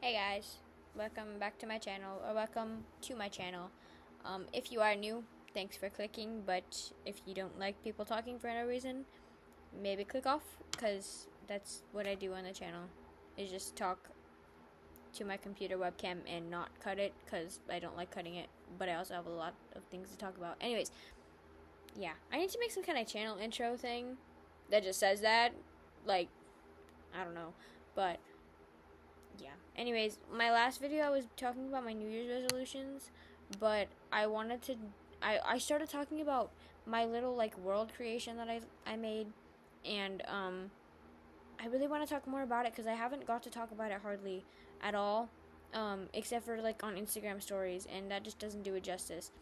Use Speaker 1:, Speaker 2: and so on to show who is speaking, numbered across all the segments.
Speaker 1: Hey guys, welcome back to my channel, or welcome to my channel. If you are new, thanks for clicking, but if you don't like people talking for no reason, maybe click off, because that's what I do on the channel, is just talk to my computer webcam and not cut it, because I don't like cutting it, but I also have a lot of things to talk about. Anyways, yeah, I need to make some kind of channel intro thing that just says that, like, I don't know, but yeah. Anyways, my last video I was talking about my New Year's resolutions, but I started talking about my little like world creation that I made, and I really want to talk more about it because I haven't got to talk about it hardly at all, except for like on Instagram stories, and that just doesn't do it justice.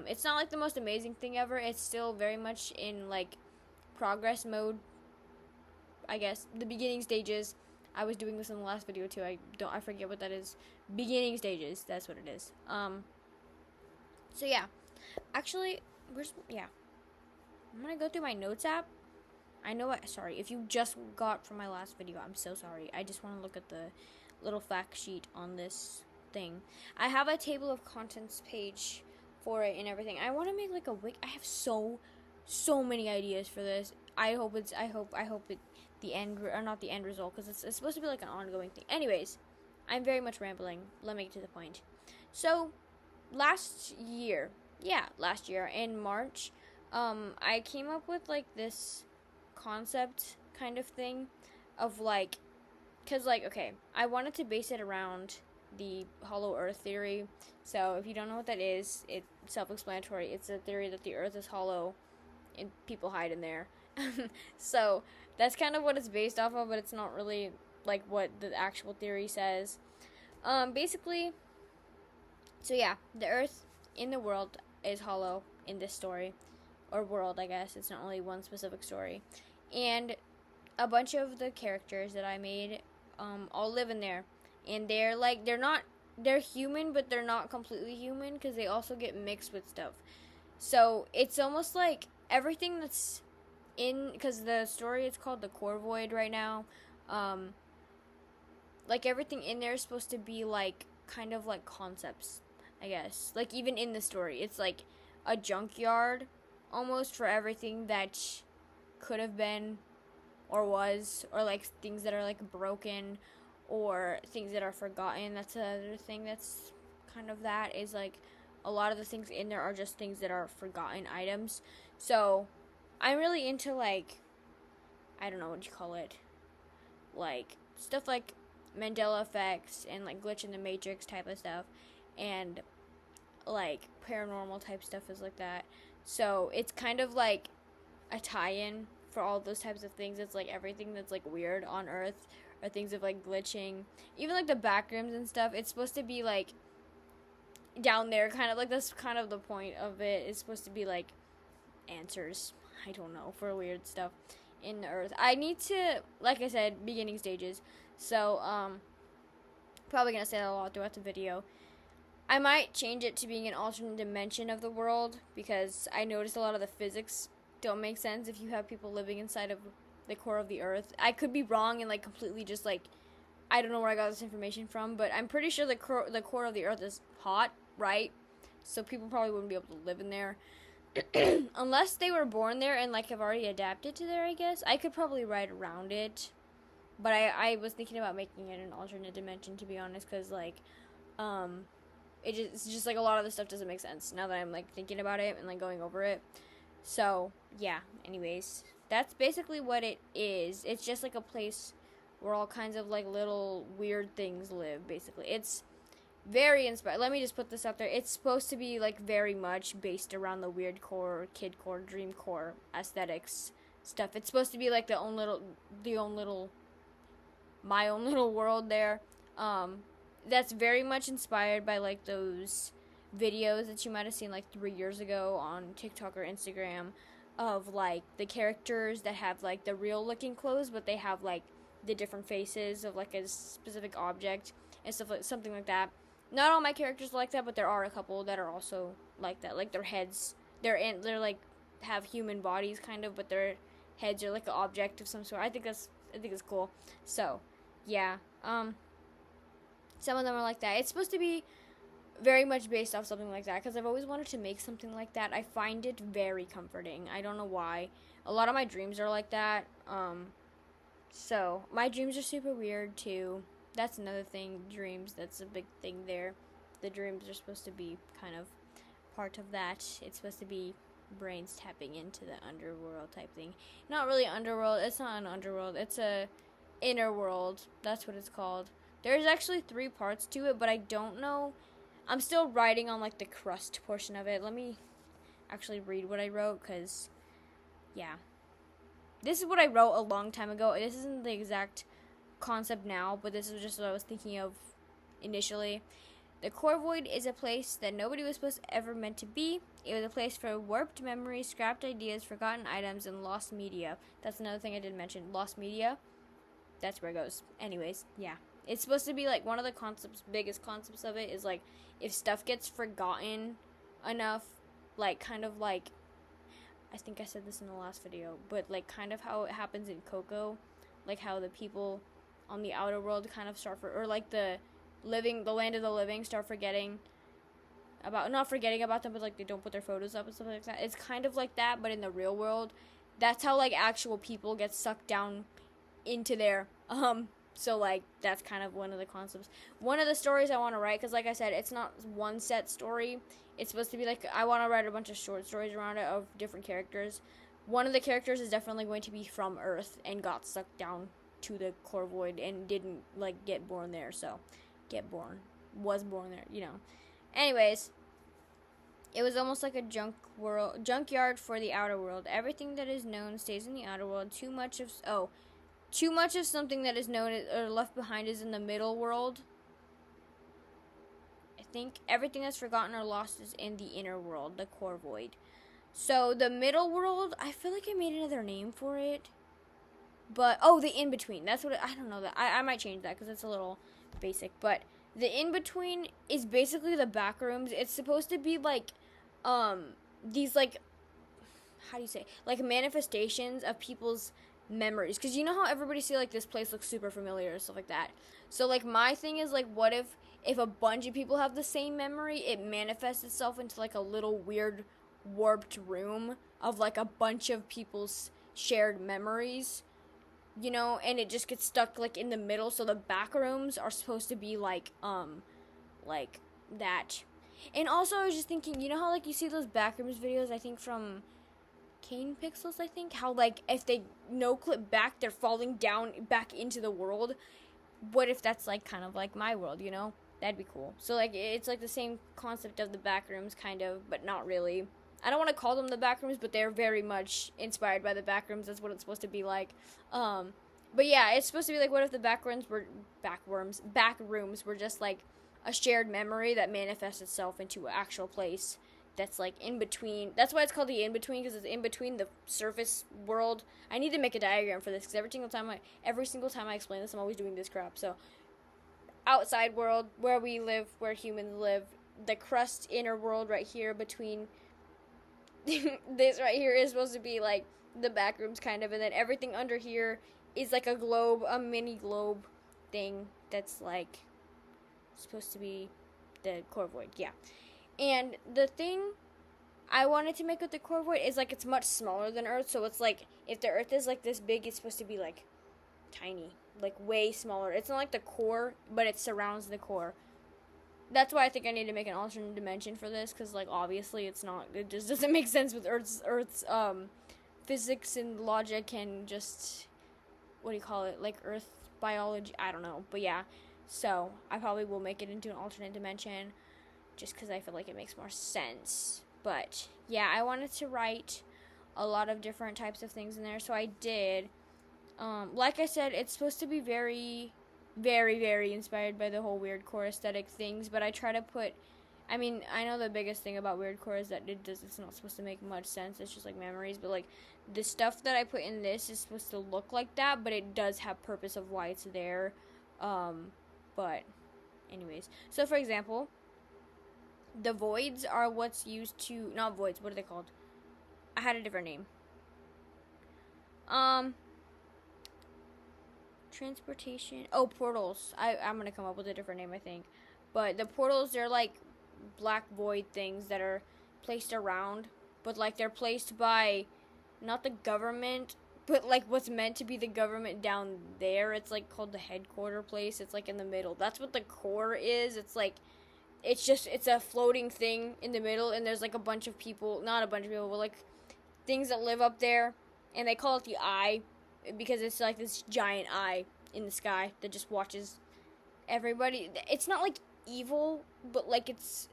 Speaker 1: It's not like the most amazing thing ever. It's still very much in like progress mode, I guess, the beginning stages. I was doing this in the last video too. I forget what that is. Beginning stages. That's what it is. So yeah. Actually, I'm gonna go through my notes app. I know sorry, if you just got from my last video, I'm so sorry. I just want to look at the little fact sheet on this thing. I have a table of contents page for it and everything. I want to make like a wiki. I have so many ideas for this. I hope it the end, or not the end result, because it's supposed to be like an ongoing thing. Anyways, I'm very much rambling. Let me get to the point. So last year in March, I came up with like this concept kind of thing of like, because like, okay, I wanted to base it around the hollow earth theory. So if you don't know what that is, it's self-explanatory. It's a theory that the earth is hollow and people hide in there. So that's kind of what it's based off of, but it's not really like what the actual theory says. Basically, so yeah, the earth in the world is hollow in this story, or world, I guess. It's not only one specific story. And a bunch of the characters that I made all live in there. And they're human, but they're not completely human because they also get mixed with stuff. So it's almost like everything that's because the story is called the corvoid right now. Like everything in there is supposed to be like kind of like concepts, I guess. Like even in the story, it's like a junkyard almost for everything that could have been or was, or like things that are like broken or things that are forgotten. That's another thing that's kind of that is like a lot of the things in there are just things that are forgotten items. So I'm really into like, I don't know what you call it, like stuff like Mandela effects and like glitch in the matrix type of stuff, and like paranormal type stuff is like that. So it's kind of like a tie-in for all those types of things. It's like everything that's like weird on Earth, or things of like glitching, even like the backrooms and stuff. It's supposed to be like down there, kind of like that's kind of the point of it. It's supposed to be like answers, I don't know, for weird stuff in the earth. I need to, like I said, beginning stages. So probably gonna say that a lot throughout the video. I might change it to being an alternate dimension of the world, because I noticed a lot of the physics don't make sense if you have people living inside of the core of the earth. I could be wrong and like completely just like, I don't know where I got this information from, but I'm pretty sure the core of the earth is hot, right? So people probably wouldn't be able to live in there. Unless they were born there and like have already adapted to there, I guess. I could probably ride around it, but I was thinking about making it an alternate dimension, to be honest, because like it's just like a lot of the stuff doesn't make sense now that I'm like thinking about it and like going over it. So yeah, anyways, that's basically what it is. It's just like a place where all kinds of like little weird things live. Basically, it's very inspired. Let me just put this out there. It's supposed to be like very much based around the weird core, kid core, dream core aesthetics stuff. It's supposed to be like my own little world there. That's very much inspired by like those videos that you might have seen like 3 years ago on TikTok or Instagram of like the characters that have like the real looking clothes, but they have like the different faces of like a specific object and stuff, like something like that. Not all my characters are like that, but there are a couple that are also like that. Like their heads, they're like have human bodies kind of, but their heads are like an object of some sort. I think it's cool. So, yeah. Some of them are like that. It's supposed to be very much based off something like that, because I've always wanted to make something like that. I find it very comforting. I don't know why. A lot of my dreams are like that. So my dreams are super weird too. That's another thing. Dreams. That's a big thing there. The dreams are supposed to be kind of part of that. It's supposed to be brains tapping into the underworld type thing. Not really underworld. It's not an underworld. It's a inner world. That's what it's called. There's actually 3 parts to it, but I don't know. I'm still writing on, like, the crust portion of it. Let me actually read what I wrote, because, yeah. This is what I wrote a long time ago. This isn't the exact concept now, but this is just what I was thinking of initially. The corvoid is a place that nobody was supposed to ever meant to be. It was a place for warped memories, scrapped ideas, forgotten items, and lost media. That's another thing I didn't mention. Lost media. That's where it goes. Anyways, yeah. It's supposed to be, like, one of the biggest concepts of it is, like, if stuff gets forgotten enough, like, kind of like, I think I said this in the last video, but, like, kind of how it happens in Coco, like, how the people on the outer world kind of start, or, like, the land of the living start forgetting about, not forgetting about them, but, like, they don't put their photos up and stuff like that. It's kind of like that, but in the real world. That's how, like, actual people get sucked down into there. So, like, that's kind of one of the concepts. One of the stories I want to write, because, like I said, it's not one set story. It's supposed to be, like, I want to write a bunch of short stories around it of different characters. One of the characters is definitely going to be from Earth and got sucked down to the corvoid and didn't, like, get born there. So, was born there, you know. Anyways, it was almost like a junkyard for the outer world. Everything that is known stays in the outer world. Too much of something that is known or left behind is in the middle world. I think everything that's forgotten or lost is in the inner world, the corvoid. So the middle world, I feel like I made another name for it. But, the in-between. That's what I don't know. I might change that because it's a little basic. But the in-between is basically the back rooms. It's supposed to be like, these, like, how do you say? Like, manifestations of people's memories, because you know how everybody say, like, this place looks super familiar or stuff like that. So, like, my thing is, like, what if a bunch of people have the same memory, it manifests itself into, like, a little weird warped room of, like, a bunch of people's shared memories, you know, and it just gets stuck, like, in the middle. So the back rooms are supposed to be like that. And also I was just thinking, you know how, like, you see those back rooms videos, I think from Kane Pixels, I think, how, like, if they no clip back, they're falling down back into the world. What if that's, like, kind of like my world, you know? That'd be cool. So, like, it's like the same concept of the back rooms, kind of, but not really. I don't want to call them the back rooms, but they're very much inspired by the back rooms. That's what it's supposed to be like. But yeah, it's supposed to be like, what if the back rooms were just like a shared memory that manifests itself into an actual place that's, like, in between. That's why it's called the in-between, because it's in between the surface world. I need to make a diagram for this, because every single time I explain this, I'm always doing this crap. So, outside world, where we live, where humans live, the crust inner world right here between this right here is supposed to be, like, the back rooms, kind of, and then everything under here is, like, a mini globe thing that's, like, supposed to be the corvoid, yeah. And the thing I wanted to make with the corvoid is, like, it's much smaller than Earth, so it's, like, if the Earth is, like, this big, it's supposed to be, like, tiny, like, way smaller. It's not like the core, but it surrounds the core. That's why I think I need to make an alternate dimension for this, because, like, obviously it just doesn't make sense with Earth's physics and logic and just, what do you call it, like, Earth biology, I don't know, but yeah. So, I probably will make it into an alternate dimension, just because I feel like it makes more sense. But, yeah, I wanted to write a lot of different types of things in there, so I did. Like I said, it's supposed to be very, very, very inspired by the whole weirdcore aesthetic things, but I try to put, I mean, I know the biggest thing about weirdcore is that it's not supposed to make much sense, it's just, like, memories, but, like, the stuff that I put in this is supposed to look like that, but it does have purpose of why it's there. But, anyways, so, for example, the voids are what's used to, not voids, what are they called? I had a different name. transportation. Oh, portals. I'm gonna come up with a different name, I think. But the portals, they're like black void things that are placed around, but like they're placed by not the government, but like what's meant to be the government down there. It's like called the headquarter place. It's like in the middle. That's what the core is. It's like it's a floating thing in the middle, and there's like a bunch of people, not a bunch of people, but like things that live up there, and they call it the eye because it's like this giant eye in the sky that just watches everybody. It's not like evil, but like it's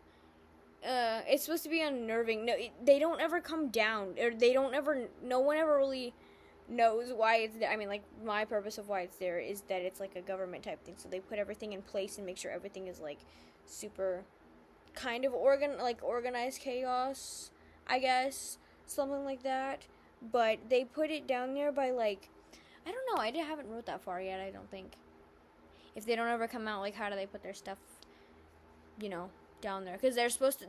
Speaker 1: supposed to be unnerving. No, they don't ever come down, or they don't ever. No one ever really knows why it's there. I mean, like my purpose of why it's there is that it's like a government type thing. So they put everything in place and make sure everything is like super kind of organized chaos, I guess, something like that. But they put it down there by like, I don't know. Haven't wrote that far yet. I don't think. If they don't ever come out, like how do they put their stuff, down there? Because they're supposed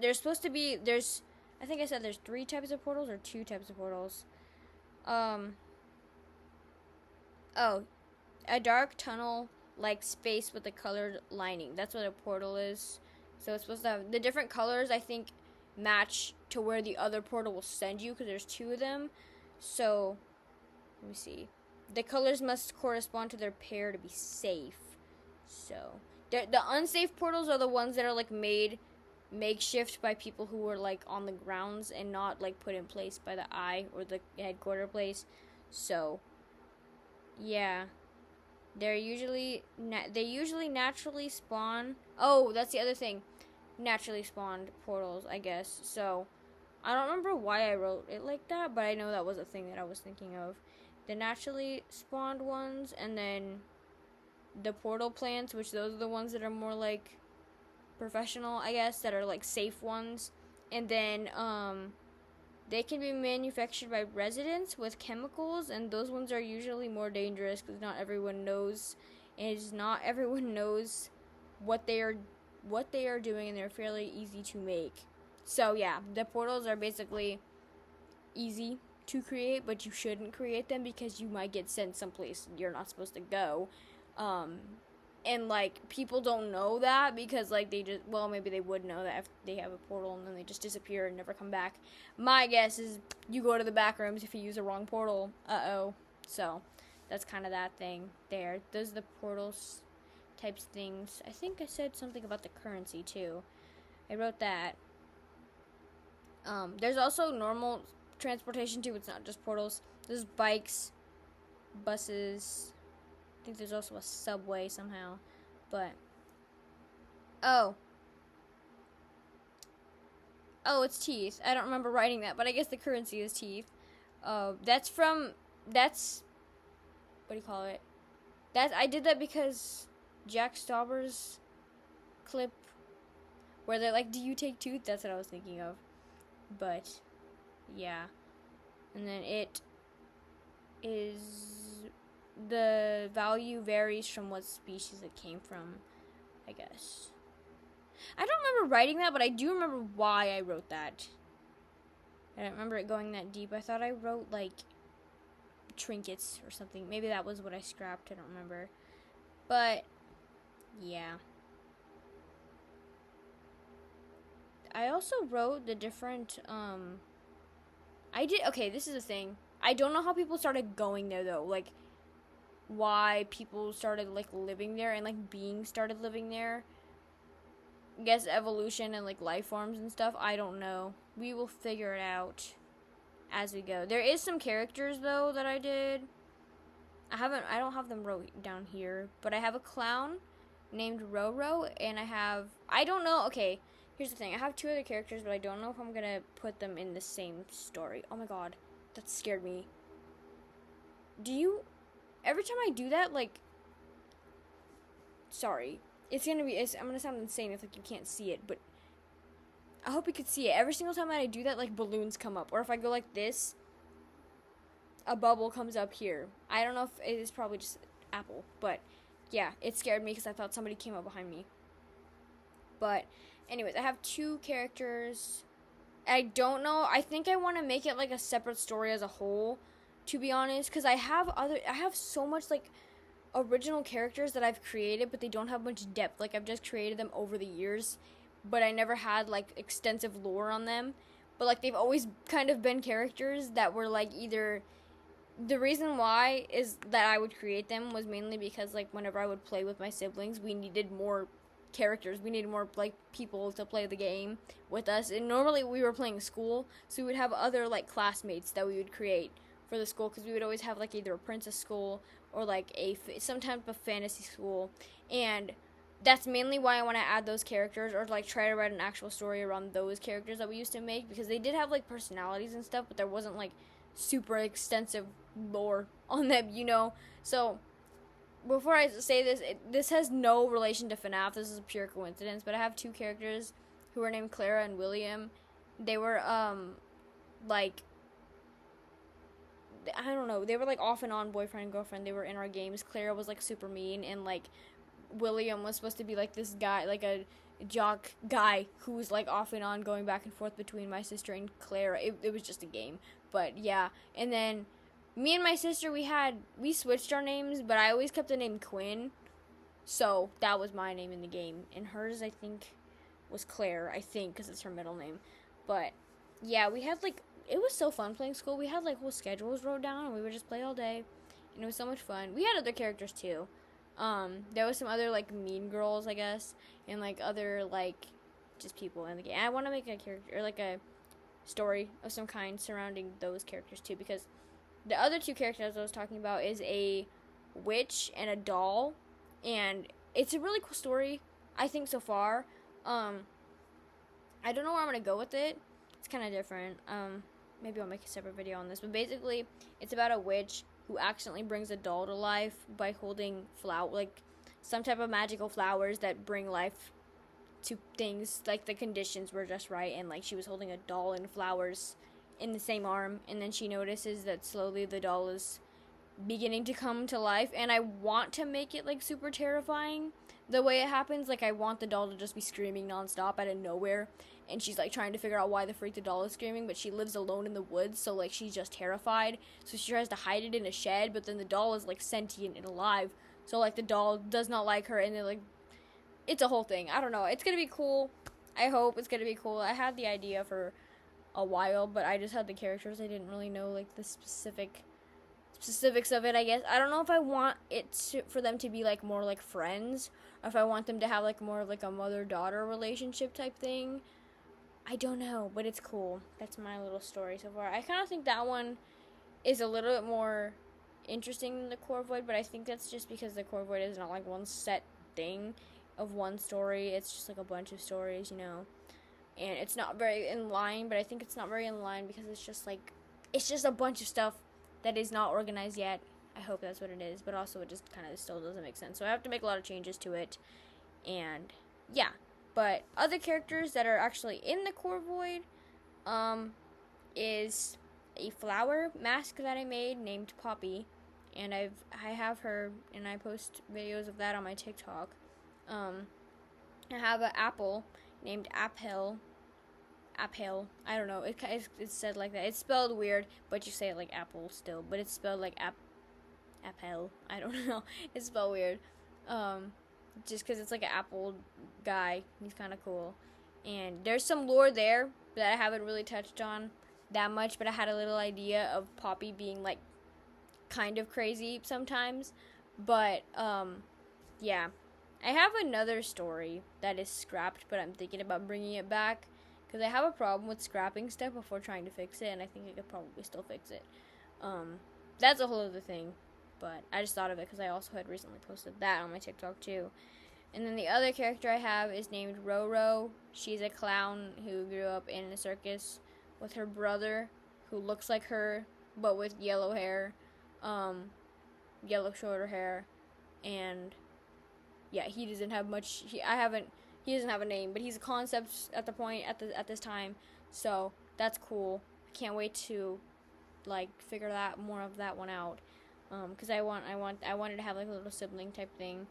Speaker 1: to be. I think I said there's 3 types of portals or 2 types of portals. Oh, a dark tunnel like space with a colored lining. That's what a portal is. So it's supposed to have the different colors, I think, match to where the other portal will send you, because there's 2 of them. So let me see. The colors must correspond to their pair to be safe. So the unsafe portals are the ones that are like made makeshift by people who were like on the grounds and not like put in place by the eye or the headquarter place. So yeah, they usually naturally spawn. Oh, that's the other thing, naturally spawned portals, I guess. So I don't remember why I wrote it like that, but I know that was a thing that I was thinking of. The naturally spawned ones, and then the portal plants, which those are the ones that are more like professional, I guess, that are like safe ones. And then they can be manufactured by residents with chemicals, and those ones are usually more dangerous because not everyone knows, what they are doing, and they're fairly easy to make. So yeah, the portals are basically easy to create, but you shouldn't create them because you might get sent someplace you're not supposed to go. And like people don't know that because like maybe they would know that if they have a portal and then they just disappear and never come back. My guess is you go to the back rooms if you use a wrong portal. So that's kind of that thing there. Those are the portals types things. I think I said something about the currency too. I wrote that. There's also normal transportation too. It's not just portals. There's bikes, buses. I think there's also a subway somehow, but it's teeth. I don't remember writing that, but I guess the currency is teeth. That's what do you call it? I did that because Jack Stauber's clip where they're like, "Do you take tooth?" That's what I was thinking of. But yeah, and then it is. The value varies from what species it came from, I guess. I don't remember writing that, but I do remember why I wrote that. I don't remember it going that deep. I thought I wrote, like, trinkets or something. Maybe that was what I scrapped. I don't remember. But, yeah. I also wrote the different, okay, this is the thing. I don't know how people started going there, though. Like, why people started like living there and like beings started living there. I guess evolution and like life forms and stuff. I don't know. We will figure it out as we go. There is some characters though that I did. I don't have them wrote down here, but I have a clown named Roro, and I don't know. Okay, here's the thing. I have 2 other characters, but I don't know if I'm gonna put them in the same story. Oh my god, that scared me. Every time I do that, like, sorry, I'm gonna sound insane if, like, you can't see it, but I hope you could see it. Every single time that I do that, like, balloons come up, or if I go like this, a bubble comes up here. I don't know if it is probably just Apple, but yeah, it scared me because I thought somebody came up behind me. But anyways, I have 2 characters. I don't know. I think I want to make it like a separate story as a whole, to be honest, because I have so much like original characters that I've created, but they don't have much depth. Like, I've just created them over the years, but I never had, like, extensive lore on them. But, like, they've always kind of been characters that were, like, either... The reason why is that I would create them was mainly because, like, whenever I would play with my siblings, we needed more characters. We needed more, like, people to play the game with us. And normally we were playing school, so we would have other, like, classmates that we would create for the school, because we would always have, like, either a princess school or, like, some type of fantasy school. And that's mainly why I want to add those characters, or, like, try to write an actual story around those characters that we used to make, because they did have, like, personalities and stuff, but there wasn't, like, super extensive lore on them, you know? So, before I say this, this has no relation to FNAF. This is a pure coincidence, but I have two characters who are named Clara and William. They were, like, I don't know, they were, like, off and on boyfriend and girlfriend. They were in our games. Clara was, like, super mean, and, like, William was supposed to be, like, this guy, like, a jock guy who was, like, off and on going back and forth between my sister and Clara. It was just a game, but, yeah. And then me and my sister, we switched our names, but I always kept the name Quinn, so that was my name in the game. And hers, I think, was Claire, I think, because it's her middle name. But, yeah, we had, like, it was so fun playing school. We had, like, whole schedules wrote down, and we would just play all day, and it was so much fun. We had other characters, too. There was some other, like, mean girls, I guess, and, like, other, like, just people in the game. I want to make a character, or, like, a story of some kind surrounding those characters, too, because the other two characters I was talking about is a witch and a doll, and it's a really cool story, I think, so far. I don't know where I'm going to go with it. It's kind of different. Maybe I'll make a separate video on this, but basically, it's about a witch who accidentally brings a doll to life by holding some type of magical flowers that bring life to things. Like, the conditions were just right, and, like, she was holding a doll and flowers in the same arm, and then she notices that slowly the doll is beginning to come to life, and I want to make it, like, super terrifying the way it happens. Like, I want the doll to just be screaming nonstop out of nowhere, and she's, like, trying to figure out why the freak the doll is screaming, but she lives alone in the woods, so, like, she's just terrified, so she tries to hide it in a shed, but then the doll is, like, sentient and alive, so, like, the doll does not like her, and then, like, it's a whole thing. I don't know. It's gonna be cool. I hope it's gonna be cool. I had the idea for a while, but I just had the characters. I didn't really know, like, the specifics of it, I guess. I don't know if I want for them to be, like, more like friends, or if I want them to have, like, more of, like, a mother-daughter relationship type thing. I don't know, but it's cool. That's my little story so far. I kind of think that one is a little bit more interesting than the corevoid, but I think that's just because the corevoid is not, like, one set thing of one story. It's just, like, a bunch of stories, you know. And it's not very in line, but I think it's not very in line because it's just, like, it's just a bunch of stuff that is not organized yet. I hope that's what it is, but also it just kind of still doesn't make sense. So I have to make a lot of changes to it, and yeah. But other characters that are actually in the corevoid, is a flower mask that I made named Poppy, and I have her, and I post videos of that on my TikTok. I have an apple named Apple. I don't know. It's said like that. It's spelled weird, but you say it like apple still. But it's spelled like Apple. I don't know. It's spelled weird. Just because it's like an apple guy. He's kind of cool. And there's some lore there that I haven't really touched on that much. But I had a little idea of Poppy being, like, kind of crazy sometimes. But, yeah. I have another story that is scrapped, but I'm thinking about bringing it back, because I have a problem with scrapping stuff before trying to fix it, and I think I could probably still fix it. That's a whole other thing, but I just thought of it because I also had recently posted that on my TikTok too. And then the other character I have is named Roro. She's a clown who grew up in a circus with her brother, who looks like her, but with yellow hair, yellow shorter hair, and yeah, he doesn't have much. He doesn't have a name, but he's a concept at this time. So that's cool. I can't wait to, like, figure more of that one out. Because I wanted to have, like, a little sibling type thing,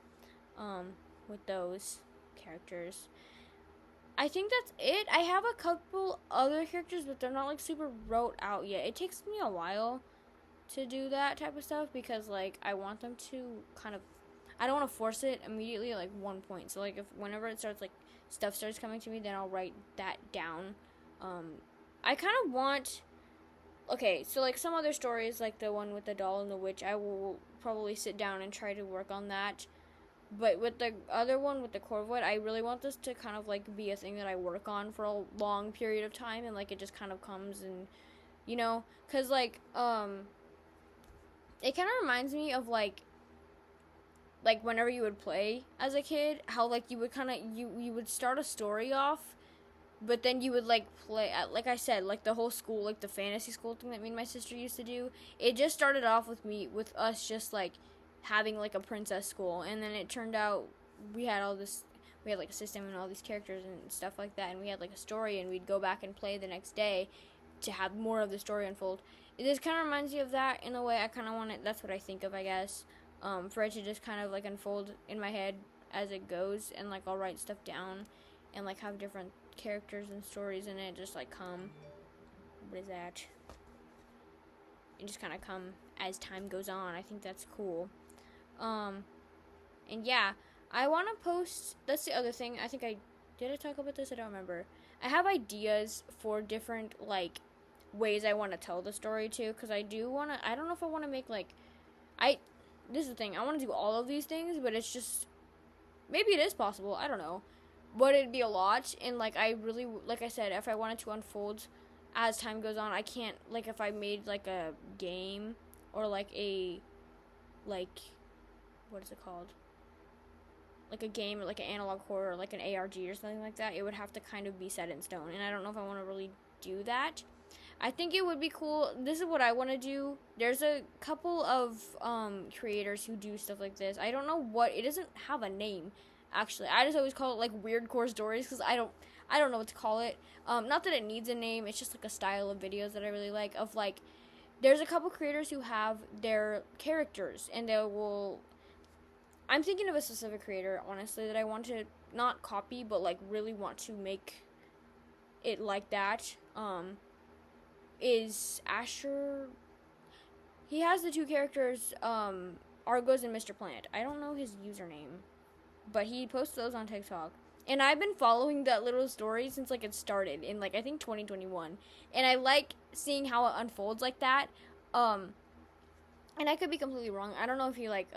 Speaker 1: with those characters. I think that's it. I have a couple other characters, but they're not, like, super wrote out yet. It takes me a while to do that type of stuff because, like, I want them to kind of I don't want to force it immediately at like one point. So like if whenever it starts like stuff starts coming to me, then I'll write that down. I kind of want. Okay, so like some other stories, like the one with the doll and the witch, I will probably sit down and try to work on that. But with the other one, with the corvoid, I really want this to kind of like be a thing that I work on for a long period of time, and like it just kind of comes and, cause like it kind of reminds me of like whenever you would play as a kid, how like you would kind of you would start a story off, but then you would like play like I said, like the whole school, like the fantasy school thing that me and my sister used to do. It just started off with us just like having like a princess school, and then it turned out we had like a system and all these characters and stuff like that, and we had like a story, and we'd go back and play the next day to have more of the story unfold. This kind of reminds me of that in a way. I kind of want it. That's what I think of, I guess. For it to just kind of like unfold in my head as it goes, and like I'll write stuff down and like have different characters and stories in it just like come. What is that? And just kind of come as time goes on. I think that's cool. And yeah, I want to post. That's the other thing. I think did I talk about this? I don't remember. I have ideas for different like ways I want to tell the story too, because I don't know if I want to make like this is the thing, I want to do all of these things, but it's just maybe it is possible, I don't know, but it'd be a lot. And like I really, like I said, if I wanted to unfold as time goes on, I can't, like if I made like a game or like a what is it called, like a game or like an analog horror or like an ARG or something like that, it would have to kind of be set in stone, and I don't know if I want to really do that. I think it would be cool. This is what I want to do. There's a couple of creators who do stuff like this. I don't know what, it doesn't have a name actually. I just always call it like weird core stories, because I don't know what to call it. Not that it needs a name, it's just like a style of videos that I really like, of like there's a couple creators who have their characters, and I'm thinking of a specific creator, honestly, that I want to not copy, but like really want to make it like that. Is Asher. He has the two characters, Argos and Mr. Plant. I don't know his username, but he posts those on TikTok. And I've been following that little story since like it started in like I think 2021. And I like seeing how it unfolds like that. And I could be completely wrong. I don't know if he like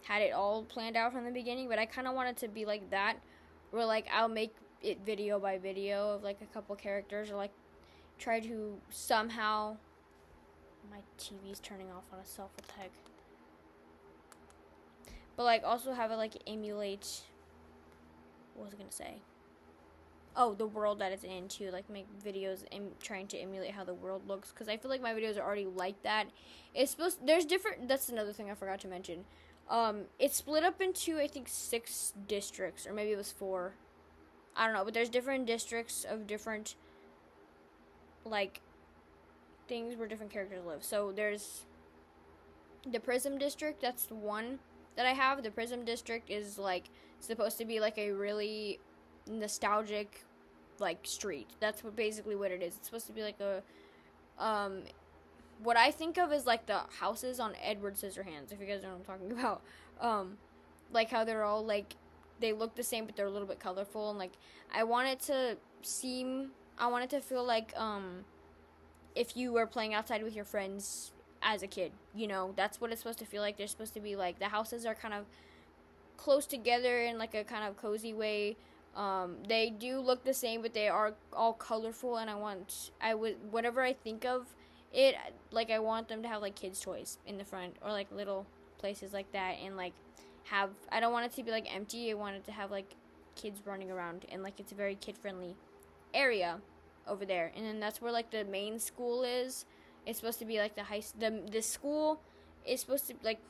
Speaker 1: had it all planned out from the beginning, but I kind of want it to be like that, where like I'll make it video by video of like a couple characters, or like try to somehow. My TV's turning off on itself. What the heck? But like also have it like emulate. What was I gonna say? Oh, the world that it's in too. Like make videos trying to emulate how the world looks, because I feel like my videos are already like that. It's supposed. There's different. That's another thing I forgot to mention. It's split up into I think 6 districts, or maybe it was 4. I don't know, but there's different districts of different like things where different characters live. So there's the Prism District. That's the one that I have. The Prism District is like supposed to be like a really nostalgic like street. That's basically what it is. It's supposed to be like a what I think of is like the houses on Edward Scissorhands, if you guys know what I'm talking about. Like how they're all like they look the same, but they're a little bit colorful, and like I want it to feel like if you were playing outside with your friends as a kid, that's what it's supposed to feel like. They're supposed to be like the houses are kind of close together in like a kind of cozy way. They do look the same, but they are all colorful, and whatever I think of it, like I want them to have like kids' toys in the front, or like little places like that, and like I don't want it to be like empty. I want it to have like kids running around, and like it's a very kid-friendly area over there. And then that's where like the main school is. It's supposed to be like the school is supposed to be like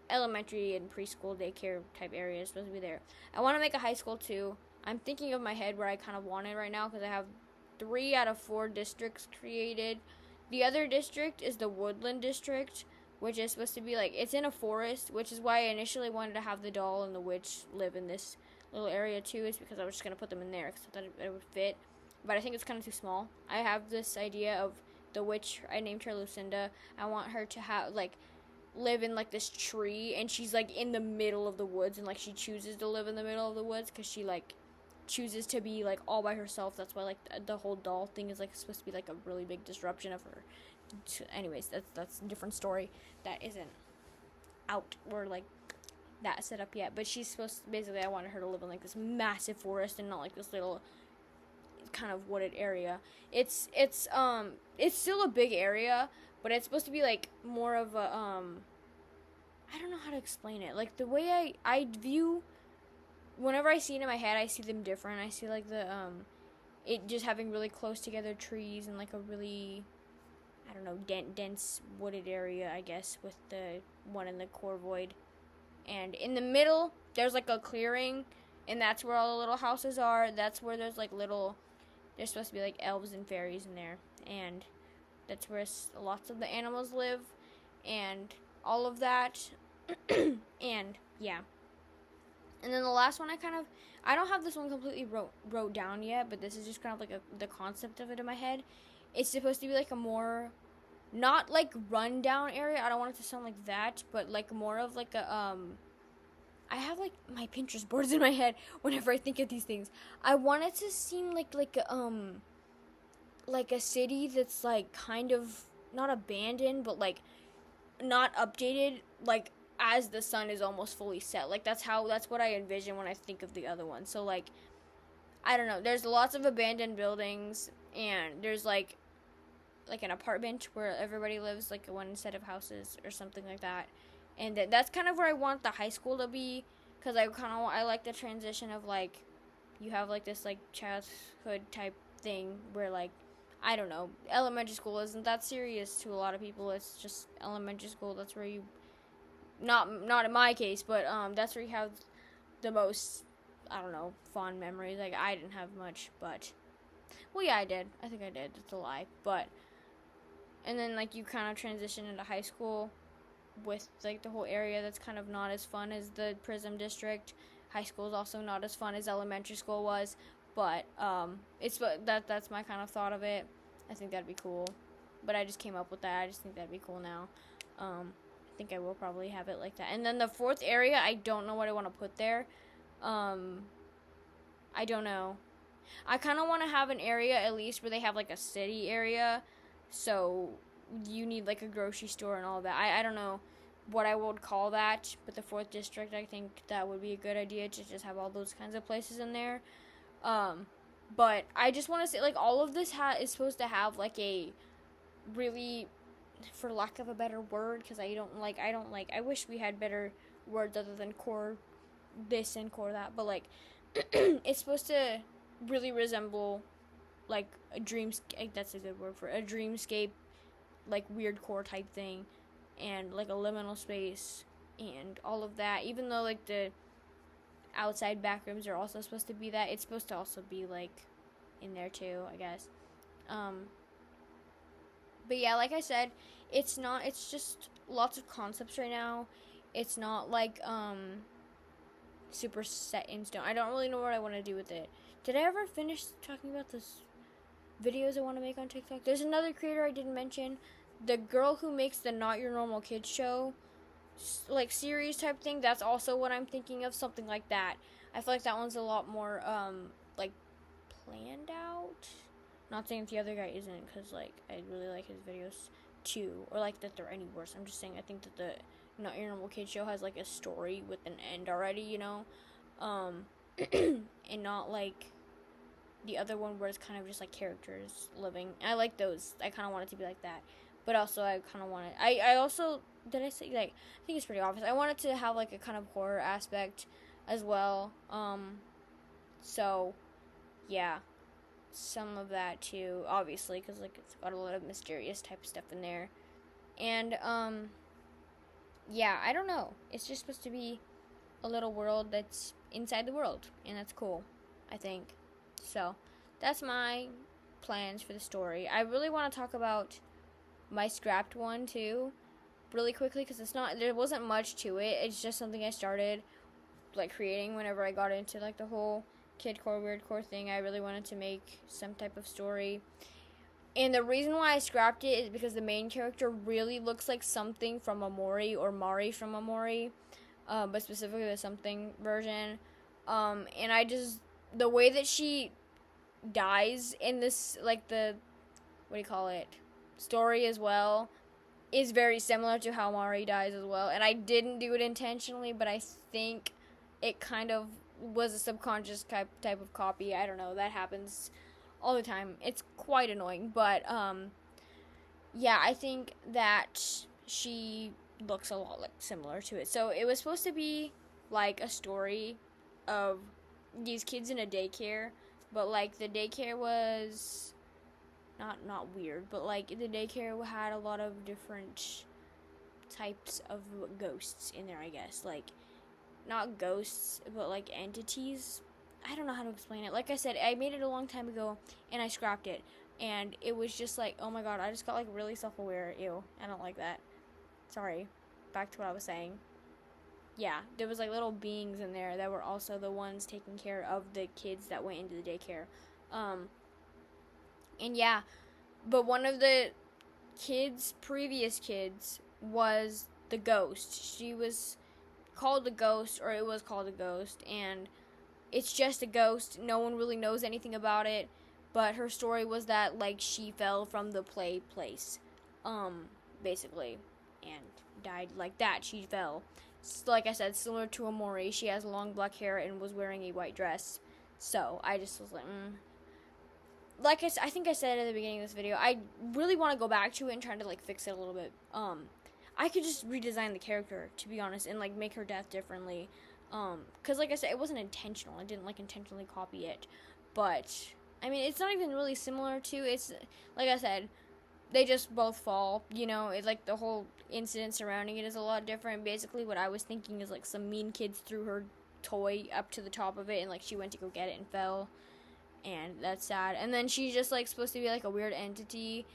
Speaker 1: elementary and preschool daycare type area is supposed to be there. I want to make a high school too. I'm thinking of my head where I kind of want it right now, because I have 3 out of 4 districts created. The other district is the Woodland District, which is supposed to be like, it's in a forest, which is why I initially wanted to have the doll and the witch live in this little area too, is because I was just going to put them in there because I thought it would fit. But I think it's kind of too small. I have this idea of the witch, I named her Lucinda. I want her to have like live in like this tree, and she's like in the middle of the woods, and like she chooses to live in the middle of the woods because she like chooses to be like all by herself. That's why like the whole doll thing is like supposed to be like a really big disruption of her. Anyways, that's a different story that isn't out or like that set up yet. But she's supposed to, basically I wanted her to live in like this massive forest and not like this little kind of wooded area. It's still a big area, but it's supposed to be like more of a I don't know how to explain it. Like the way I view, whenever I see it in my head, I see them different. I see like the it just having really close together trees and like a really, I don't know, dense wooded area, I guess, with the one in the corvoid. And in the middle, there's like a clearing, and that's where all the little houses are. That's where there's like there's supposed to be like elves and fairies in there, and that's where lots of the animals live, and all of that. And yeah. And then the last one, I don't have this one completely wrote down yet, but this is just kind of like the concept of it in my head. It's supposed to be like a more, not like rundown area. I don't want it to sound like that, but like more of like a I have like my Pinterest boards in my head whenever I think of these things. I want it to seem like a city that's like kind of not abandoned, but like not updated, like as the sun is almost fully set. Like that's what I envision when I think of the other one. So like, I don't know, there's lots of abandoned buildings, and there's like an apartment where everybody lives, like one set of houses or something like that. And that's kind of where I want the high school to be, because I like the transition of like, you have like this like childhood type thing where like, I don't know, elementary school isn't that serious to a lot of people. It's just elementary school. That's where you, not in my case, but that's where you have the most, I don't know, fond memories. Like I didn't have much, but well, yeah, I did. I think I did. It's a lie, but and then like you kind of transition into high school with like the whole area that's kind of not as fun as the Prism district. High school is also not as fun as elementary school was, but that's my kind of thought of it. I think that'd be cool, but I just came up with that. I just think that'd be cool now. I think I will probably have it like that. And then the fourth area, I don't know what I want to put there. I don't know. I kind of want to have an area at least where they have like a city area, so you need like a grocery store and all that. I don't know what I would call that, but the 4th district, I think that would be a good idea to just have all those kinds of places in there. But I just want to say, like, all of this is supposed to have like a really, for lack of a better word, because I wish we had better words other than core this and core that, but like it's supposed to really resemble like a dreamscape. That's a good word for a dreamscape, like weird core type thing, and like a liminal space and all of that. Even though like the outside back rooms are also supposed to be that, it's supposed to also be like in there too, I guess. But yeah, like I said, it's just lots of concepts right now. It's not like super set in stone. I don't really know what I want to do with it. Did I ever finish talking about this videos I want to make on TikTok? There's another creator I didn't mention, the girl who makes the Not Your Normal Kids show, like series type thing. That's also what I'm thinking of, something like that. I feel like that one's a lot more like planned out. Not saying that the other guy isn't, because like I really like his videos too, or like that they're any worse. I'm just saying I think that the Not Your Normal Kids show has like a story with an end already, you know, and not like the other one where it's kind of just like characters living. I like those. I kind of want it to be like that, but also I kind of want it. I also, did I say, like, I think it's pretty obvious. I want it to have like a kind of horror aspect as well. So yeah, some of that too, obviously, because like it's got a lot of mysterious type stuff in there, and yeah, I don't know. It's just supposed to be a little world that's inside the world, and that's cool, I think. So that's my plans for the story. I really want to talk about my scrapped one too, really quickly, because there wasn't much to it. It's just something I started like creating whenever I got into like the whole kid core weird core thing. I really wanted to make some type of story, And the reason why I scrapped it is because the main character really looks like something from Amori or Mari from Amori, but specifically the something version. And I just, the way that she dies in this, like the, what do you call it, story as well, is very similar to how Mari dies as well. And I didn't do it intentionally, but I think it kind of was a subconscious type of copy. I don't know, that happens all the time. It's quite annoying, but yeah, I think that she looks a lot like similar to it. So it was supposed to be like a story of these kids in a daycare, but like the daycare was not weird, but like the daycare had a lot of different types of ghosts in there, I guess. Like not ghosts, but like entities. I don't know how to explain it. Like I said, I made it a long time ago and I scrapped it, and it was just like, oh my god, I just got like really self-aware. Ew, I don't like that. Sorry. Back to what I was saying. Yeah, there was like little beings in there that were also the ones taking care of the kids that went into the daycare. And yeah, but one of the previous kids, was the ghost. She was called the ghost, or it was called a ghost, and it's just a ghost. No one really knows anything about it, but her story was that, like, she fell from the place, basically, and died like that. She fell. Like I said, similar to Amori, she has long black hair and was wearing a white dress. So I just was like, like I think I said at the beginning of this video, I really want to go back to it and try to like fix it a little bit. I could just redesign the character, to be honest, and like make her death differently. Cause like I said, it wasn't intentional. I didn't like intentionally copy it, but I mean, it's not even really similar to. It's like I said, they just both fall. You know, it's like the whole incident surrounding it is a lot different. Basically, what I was thinking is like some mean kids threw her toy up to the top of it, and like she went to go get it and fell. And that's sad. And then she's just like supposed to be like a weird entity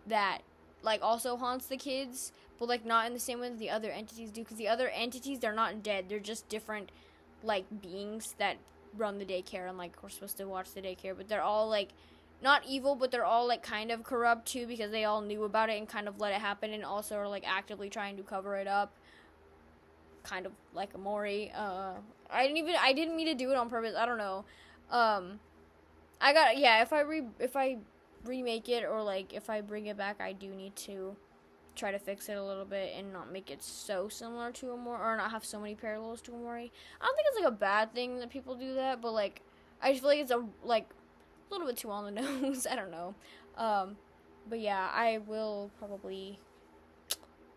Speaker 1: that like also haunts the kids, but like not in the same way that the other entities do, because the other entities, they're not dead, they're just different like beings that run the daycare, and like we're supposed to watch the daycare, but they're all like not evil, but they're all like kind of corrupt too, because they all knew about it and kind of let it happen, and also are like actively trying to cover it up, kind of like Amori. I didn't mean to do it on purpose. I don't know. If I remake it, or like if I bring it back, I do need to try to fix it a little bit and not make it so similar to Amori, or not have so many parallels to Amori. I don't think it's like a bad thing that people do that, but like I just feel like it's a little bit too on the nose. I don't know. But yeah, I will probably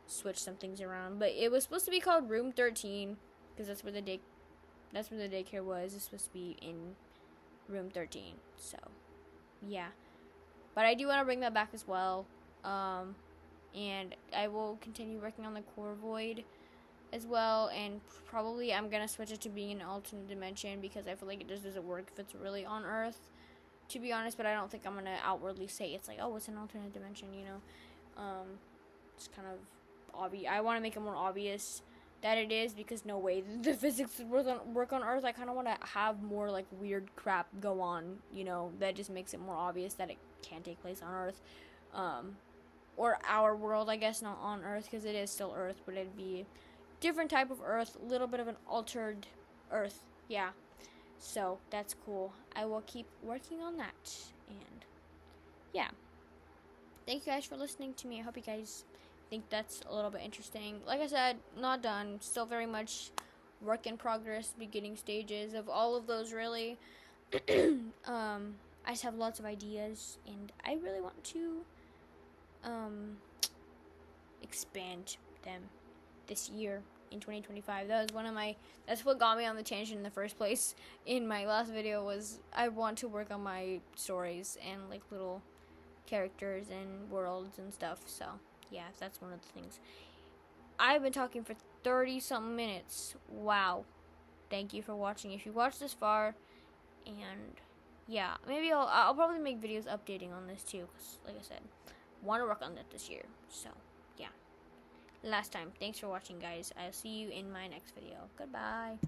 Speaker 1: switch some things around. But it was supposed to be called Room 13, because that's where the daycare was. It's supposed to be in Room 13. So yeah, but I do want to bring that back as well. And I will continue working on the corvoid as well, and probably I'm gonna switch it to being an alternate dimension, because I feel like it just doesn't work if it's really on Earth, to be honest. But I don't think I'm gonna outwardly say it's like, oh, it's an alternate dimension, you know. It's kind of obvious. I want to make it more obvious that it is, because no way the physics work on Earth. I kind of want to have more like weird crap go on, you know, that just makes it more obvious that it can take place on Earth, or our world, I guess, not on Earth, because it is still Earth, but it'd be different type of Earth, a little bit of an altered Earth. Yeah, so that's cool. I will keep working on that, and yeah, thank you guys for listening to me. I hope you guys think that's a little bit interesting. Like I said, not done, still very much work in progress, beginning stages of all of those, really. I just have lots of ideas, and I really want to expand them this year in 2025. That's what got me on the tangent in the first place. In my last video was I want to work on my stories and like little characters and worlds and stuff. So yeah, that's one of the things. I've been talking for 30 something minutes. Wow. Thank you for watching if you watched this far. And yeah, maybe I'll probably make videos updating on this too, because like I said, want to work on that this year. So yeah, last time, thanks for watching, guys. I'll see you in my next video. Goodbye.